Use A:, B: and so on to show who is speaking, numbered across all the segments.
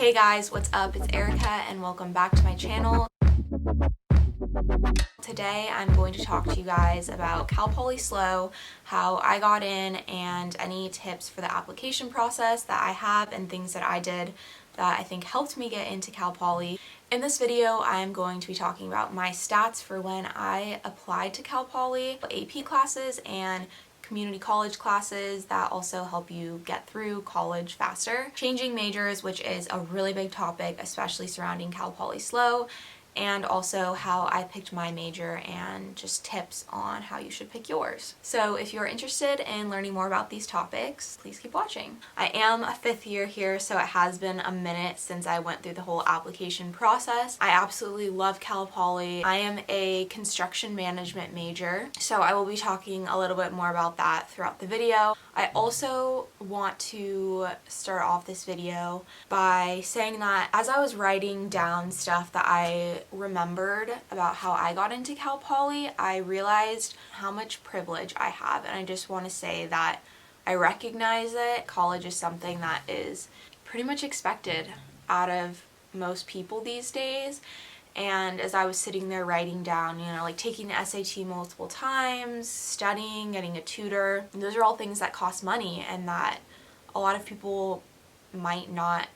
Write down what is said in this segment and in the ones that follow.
A: Hey guys, what's up? It's Erica and welcome back to my channel. Today I'm going to talk to you guys about Cal Poly SLO, how I got in, and any tips for the application process that I have and things that I did that I think helped me get into Cal Poly. In this video, I'm going to be talking about my stats for when I applied to Cal Poly, AP classes, and community college classes that also help you get through college faster. Changing majors, which is a really big topic, especially surrounding Cal Poly SLO, and also how I picked my major and just tips on how you should pick yours. So if you're interested in learning more about these topics, please keep watching. I am a fifth year here, so it has been a minute since I went through the whole application process. I absolutely love Cal Poly. I am a construction management major, so I will be talking a little bit more about that throughout the video. I also want to start off this video by saying that as I was writing down stuff that I remembered about how I got into Cal Poly, I realized how much privilege I have, and I just want to say that I recognize it. College is something that is pretty much expected out of most people these days. And as I was sitting there writing down, like taking the SAT multiple times, studying, getting a tutor, those are all things that cost money and that a lot of people might not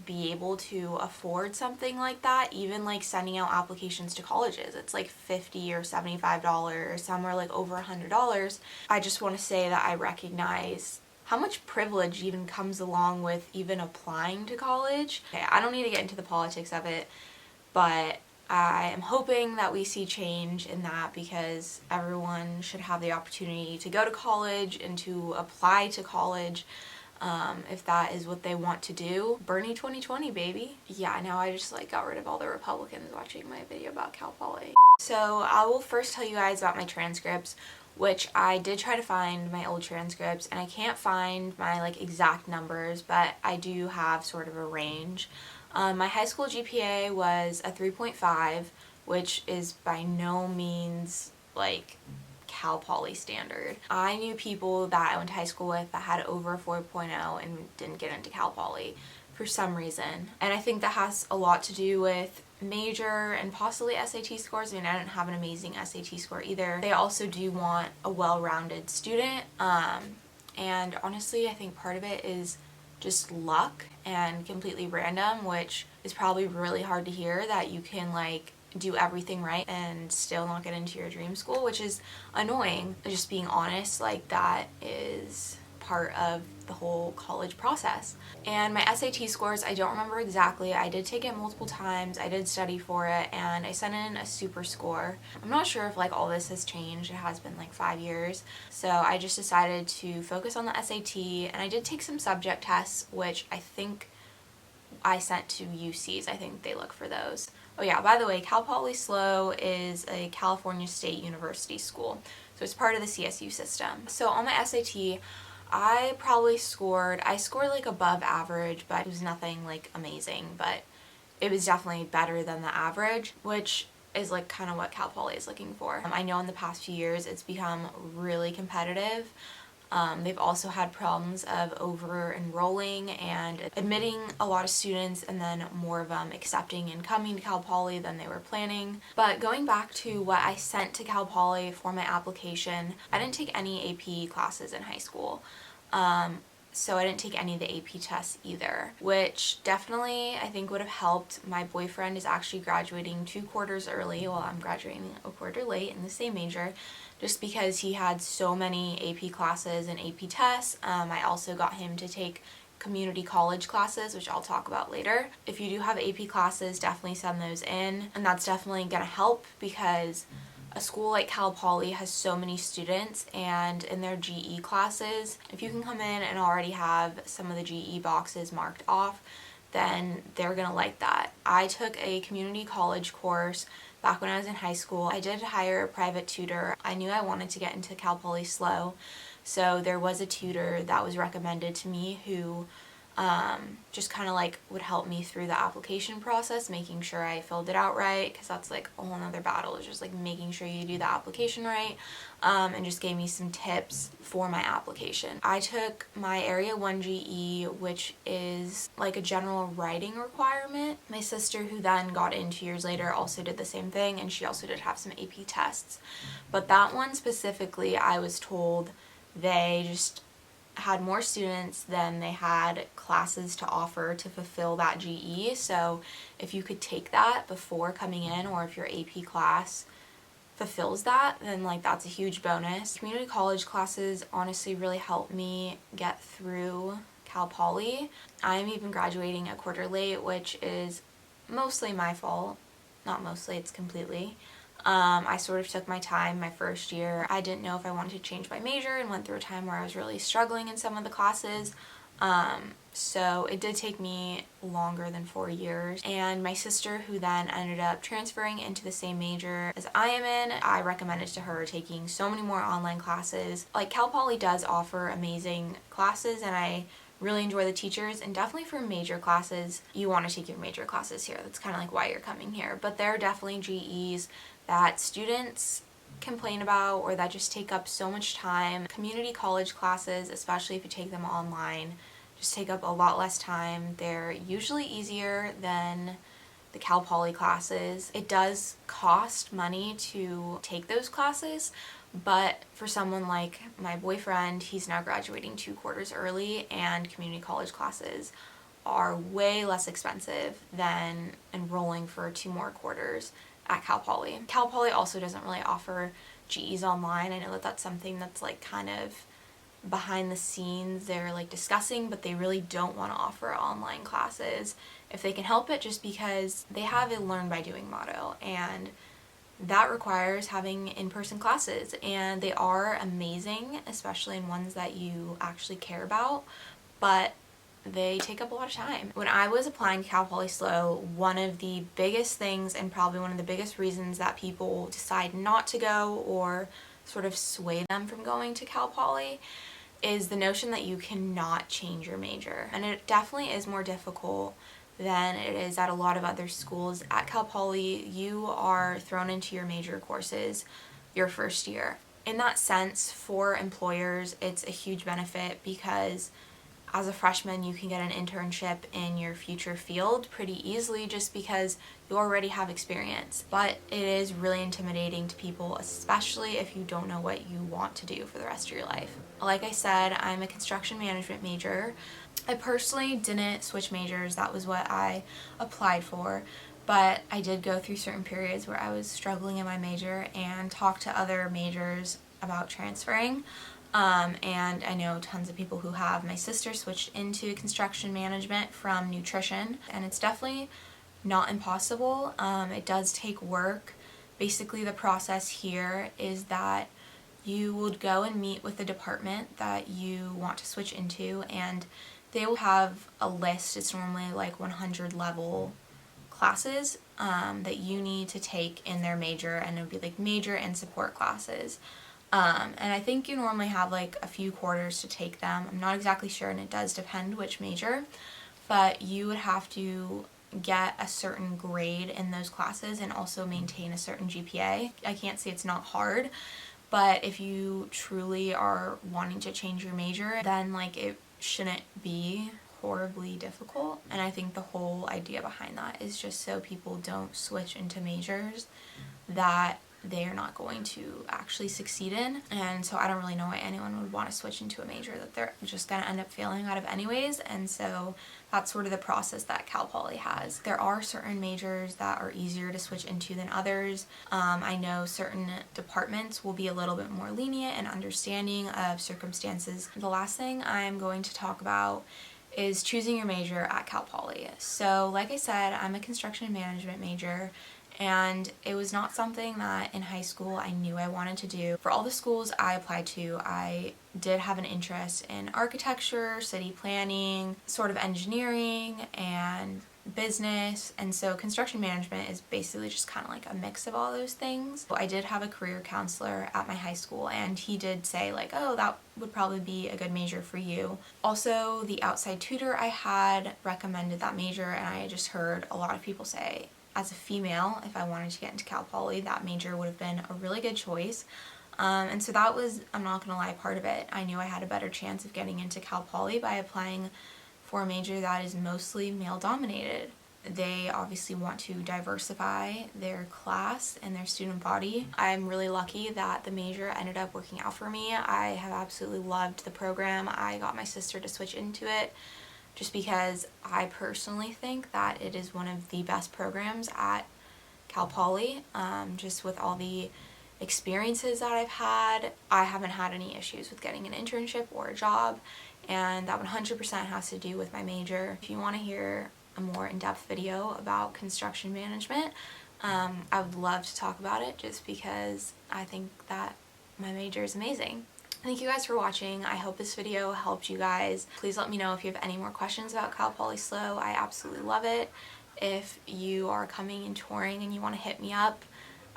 A: be able to afford something like that. Even like sending out applications to colleges, it's like $50 or $75, some are like over $100. I just want to say that I recognize how much privilege even comes along with even applying to college. Okay, I don't need to get into the politics of it, but I am hoping that we see change in that because everyone should have the opportunity to go to college and to apply to college if that is what they want to do. Bernie 2020, baby. Yeah, now I just got rid of all the Republicans watching my video about Cal Poly. So I will first tell you guys about my transcripts, which I did try to find my old transcripts and I can't find my exact numbers, but I do have sort of a range. My high school GPA was a 3.5, which is by no means Cal Poly standard. I knew people that I went to high school with that had over 4.0 and didn't get into Cal Poly for some reason. And I think that has a lot to do with major and possibly SAT scores. I mean, I didn't have an amazing SAT score either. They also do want a well-rounded student. And honestly, I think part of it is just luck and completely random, which is probably really hard to hear, that you can do everything right and still not get into your dream school, which is annoying. Just being honest, that is part of the whole college process. And my SAT scores, I don't remember exactly. I did take it multiple times, I did study for it, and I sent in a super score. I'm not sure if all this has changed. It has been 5 years. So I just decided to focus on the SAT, and I did take some subject tests, which I think I sent to UCs. I think they look for those. Oh yeah, by the way, Cal Poly SLO is a California State University school, so it's part of the CSU system. So on my SAT, I scored above average, but it was nothing amazing, but it was definitely better than the average, which is kind of what Cal Poly is looking for. I know in the past few years it's become really competitive. They've also had problems of over-enrolling and admitting a lot of students and then more of them accepting and coming to Cal Poly than they were planning. But going back to what I sent to Cal Poly for my application, I didn't take any AP classes in high school. So I didn't take any of the AP tests either, which definitely I think would have helped. My boyfriend is actually graduating 2 quarters early while I'm graduating a quarter late in the same major, just because he had so many AP classes and AP tests. I also got him to take community college classes, which I'll talk about later. If you do have AP classes, definitely send those in, and that's definitely gonna help because a school like Cal Poly has so many students, and in their GE classes, if you can come in and already have some of the GE boxes marked off, then they're gonna like that. I took a community college course back when I was in high school. I did hire a private tutor. I knew I wanted to get into Cal Poly SLO, so there was a tutor that was recommended to me who just kind of like would help me through the application process, making sure I filled it out right, because that's like a whole nother battle, is just like making sure you do the application right, and just gave me some tips for my application. I took my Area 1 GE, which is like a general writing requirement. My sister, who then got in 2 years later, also did the same thing, and she also did have some AP tests. But that one specifically, I was told they just had more students than they had classes to offer to fulfill that GE. So if you could take that before coming in, or if your AP class fulfills that, then like that's a huge bonus. Community college classes honestly really helped me get through Cal Poly. I'm even graduating a quarter late, which is mostly my fault. Not mostly, it's completely. I sort of took my time my first year. I didn't know if I wanted to change my major and went through a time where I was really struggling in some of the classes. So it did take me longer than 4 years. And my sister, who then ended up transferring into the same major as I am in, I recommended to her taking so many more online classes. Like, Cal Poly does offer amazing classes, and I really enjoy the teachers, and definitely for major classes, you want to take your major classes here. That's kind of like why you're coming here. But there are definitely GEs that students complain about, or that just take up so much time. Community college classes, especially if you take them online, just take up a lot less time. They're usually easier than the Cal Poly classes. It does cost money to take those classes, but for someone like my boyfriend, he's now graduating 2 quarters early, and community college classes are way less expensive than enrolling for 2 more quarters at Cal Poly. Cal Poly also doesn't really offer GEs online. I know that that's something that's like kind of behind the scenes they're like discussing, but they really don't want to offer online classes if they can help it, just because they have a learn by doing motto, and that requires having in-person classes, and they are amazing, especially in ones that you actually care about, but they take up a lot of time. When I was applying to Cal Poly SLO, one of the biggest things, and probably one of the biggest reasons that people decide not to go, or sort of sway them from going to Cal Poly, is the notion that you cannot change your major. And it definitely is more difficult than it is at a lot of other schools. At Cal Poly, you are thrown into your major courses your first year. In that sense, for employers, it's a huge benefit, because as a freshman, you can get an internship in your future field pretty easily, just because you already have experience. But it is really intimidating to people, especially if you don't know what you want to do for the rest of your life. Like I said, I'm a construction management major. I personally didn't switch majors. That was what I applied for. But I did go through certain periods where I was struggling in my major, and talked to other majors about transferring. And I know tons of people who have. My sister switched into construction management from nutrition, and it's definitely not impossible. It does take work. Basically, the process here is that you would go and meet with the department that you want to switch into, and they will have a list. It's normally like 100 level classes that you need to take in their major, and it would be like major and support classes. And I think you normally have like a few quarters to take them. I'm not exactly sure, and it does depend which major, but you would have to get a certain grade in those classes and also maintain a certain GPA. I can't say it's not hard, but if you truly are wanting to change your major, then like it shouldn't be horribly difficult. And I think the whole idea behind that is just so people don't switch into majors that they are not going to actually succeed in. And so I don't really know why anyone would want to switch into a major that they're just going to end up failing out of anyways. And so that's sort of the process that Cal Poly has. There are certain majors that are easier to switch into than others. I know certain departments will be a little bit more lenient and understanding of circumstances. The last thing I'm going to talk about is choosing your major at Cal Poly. So like I said, I'm a construction management major, and it was not something that in high school I knew I wanted to do. For all the schools I applied to, I did have an interest in architecture, city planning, sort of engineering, and business, and so construction management is basically just kind of like a mix of all those things. I did have a career counselor at my high school, and he did say like, oh, that would probably be a good major for you. Also, the outside tutor I had recommended that major, and I just heard a lot of people say, as a female, if I wanted to get into Cal Poly, that major would have been a really good choice. And so that was, I'm not gonna lie, part of it. I knew I had a better chance of getting into Cal Poly by applying for a major that is mostly male dominated. They obviously want to diversify their class and their student body. I'm really lucky that the major ended up working out for me. I have absolutely loved the program. I got my sister to switch into it just because I personally think that it is one of the best programs at Cal Poly. Just with all the experiences that I've had, I haven't had any issues with getting an internship or a job, and that 100% has to do with my major. If you want to hear a more in-depth video about construction management, I would love to talk about it just because I think that my major is amazing. Thank you guys for watching. I hope this video helped you guys. Please let me know if you have any more questions about Cal Poly SLO. I absolutely love it. If you are coming and touring and you want to hit me up,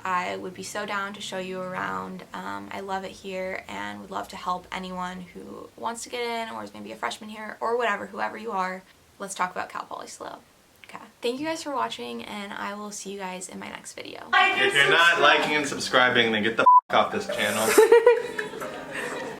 A: I would be so down to show you around. I love it here and would love to help anyone who wants to get in or is maybe a freshman here or whatever, whoever you are. Let's talk about Cal Poly SLO. Okay. Thank you guys for watching, and I will see you guys in my next video.
B: If you're not liking and subscribing, then get the f off this channel.